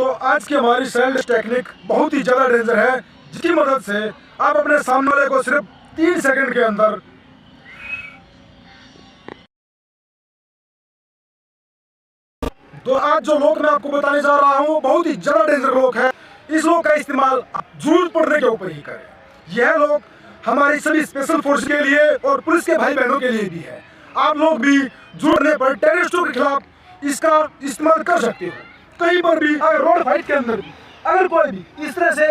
दोस्तों, आज की हमारी सेल्फ टेक्निक बहुत ही ज्यादा डेंजर है, जिसकी मदद से आप अपने सामने वाले को सिर्फ 3 सेकंड के अंदर तो आज जो लोग मैं आपको बताने जा रहा हूँ बहुत ही ज्यादा डेंजर लोग है। इस लोग का इस्तेमाल जरूरत पड़ने के ऊपर ही करें। यह लोग हमारी सभी स्पेशल फोर्स के लिए और पुलिस के भाई बहनों के लिए भी है। आप लोग भी जुड़ने पर टेररिस्टों के खिलाफ इसका इस्तेमाल कर सकते हो। कहीं पर भी अगर रोड फाइट के अंदर भी अगर कोई भी इस तरह से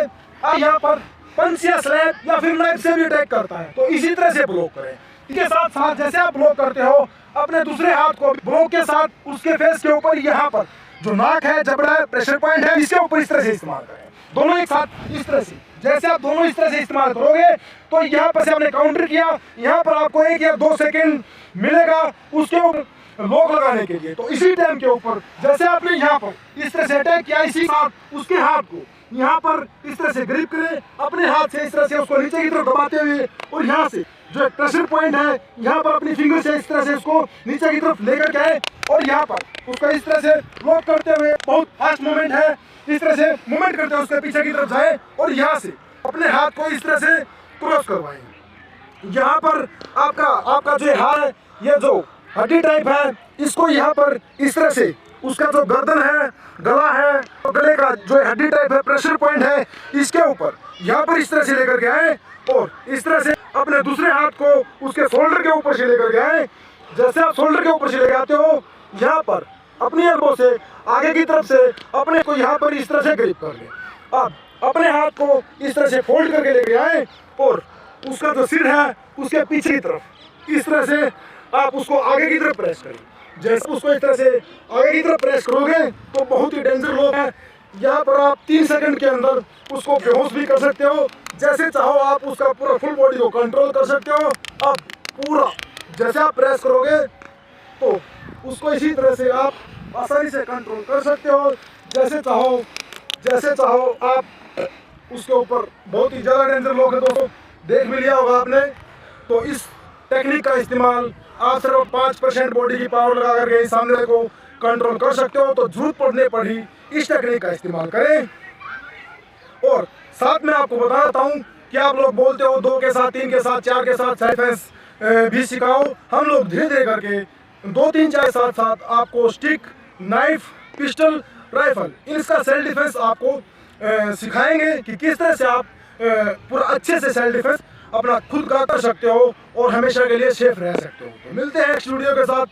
यहाँ पर पंच या स्लैब या फिर नाइफ से भी अटैक करता है तो इसी तरह से ब्लॉक करें। इसके साथ साथ जैसे आप ब्लॉक करते हो अपने दूसरे हाथ को ब्लॉक के साथ उसके फेस के ऊपर यहाँ पर जो नाक है, जबड़ा है, प्रेशर पॉइंट है, इसके ऊपर इस तरह से इस्तेमाल करें। दोनों एक साथ इस तरह से, जैसे आप दोनों इस तरह से इस्तेमाल करोगे तो यहाँ पर से आपने काउंटर किया, यहाँ पर आपको 1 या 2 सेकंड मिलेगा उसके ऊपर लॉक लगाने के लिए। तो इसी टाइम के ऊपर जैसे आपने यहाँ पर इस तरह से अटैक किया, इसी साथ उसके हाथ को यहाँ पर इस तरह से ग्रिप करें, अपने हाथ से इस तरह से उसको नीचे की तरफ दबाते हुए और यहाँ से जो एक प्रेशर पॉइंट है यहाँ पर अपनी फिंगर से इस तरह से उसको नीचे की तरफ लेकर के आए और यहाँ पर उसका इस तरह से लॉक करते हुए, बहुत फास्ट मूवमेंट है, इस तरह से मूवमेंट करते हुए उसके पीछे की तरफ जाए और यहाँ से अपने हाथ को इस तरह से क्रॉस करवाएं। यहाँ पर आपका जो हाथ है, ये जो हड्डी टाइप है, इसको यहाँ पर इस तरह से उसका जो गर्दन है, गला है, तो गले का जो हड्डी टाइप है, प्रेशर पॉइंट है, इसके ऊपर यहाँ पर इस तरह से लेकर के आए और इस तरह से अपने दूसरे हाथ को उसके शोल्डर के ऊपर से लेकर के आए। जैसे आप शोल्डर के ऊपर से लेकर आते हो, यहाँ पर अपनी एल्बो से आगे की तरफ से अपने को यहाँ पर इस तरह से ग्रिप कर ले। अब अपने हाथ को इस तरह से फोल्ड करके लेके आए और उसका जो सिर है उसके पीछे की तरफ इस तरह से आप उसको आगे की तरफ प्रेस करें। जैसे उसको इस तरह से आगे की तरफ प्रेस करोगे तो बहुत ही डेंजर लोग है। यहाँ पर आप 3 सेकंड के अंदर उसको बेहोश भी कर सकते हो। जैसे चाहो आप उसका पूरा फुल बॉडी को कंट्रोल कर सकते हो। अब पूरा जैसे आप प्रेस करोगे तो उसको इसी तरह से आप आसानी से कंट्रोल कर सकते हो। जैसे चाहो आप उसके ऊपर बहुत ही ज़्यादा डेंजर लोग है दोस्तों, देख भी लिया होगा आपने। तो इस टेक्निक का इस्तेमाल आप सिर्फ 5% बॉडी की पावर लगा करके सामने वाले को कंट्रोल कर सकते हो। तो जरूरत पड़ने पर ही इस टेक्निक का इस्तेमाल करें। और साथ में आपको बता देता हूँ कि आप लोग बोलते हो 2 के साथ, 3 के साथ, 4 के साथ सेल्फ डिफेंस भी सिखाओ। हम लोग धीरे धीरे करके 2, 3, 4 साथ साथ आपको स्टिक, नाइफ, पिस्टल, राइफल इनका सेल्फ डिफेंस आपको सिखाएंगे कि किस तरह से आप पूरा अच्छे से सेल्फ डिफेंस अपना खुद का कर सकते हो और हमेशा के लिए सेफ रह सकते हो। तो मिलते हैं नेक्स्ट वीडियो के साथ।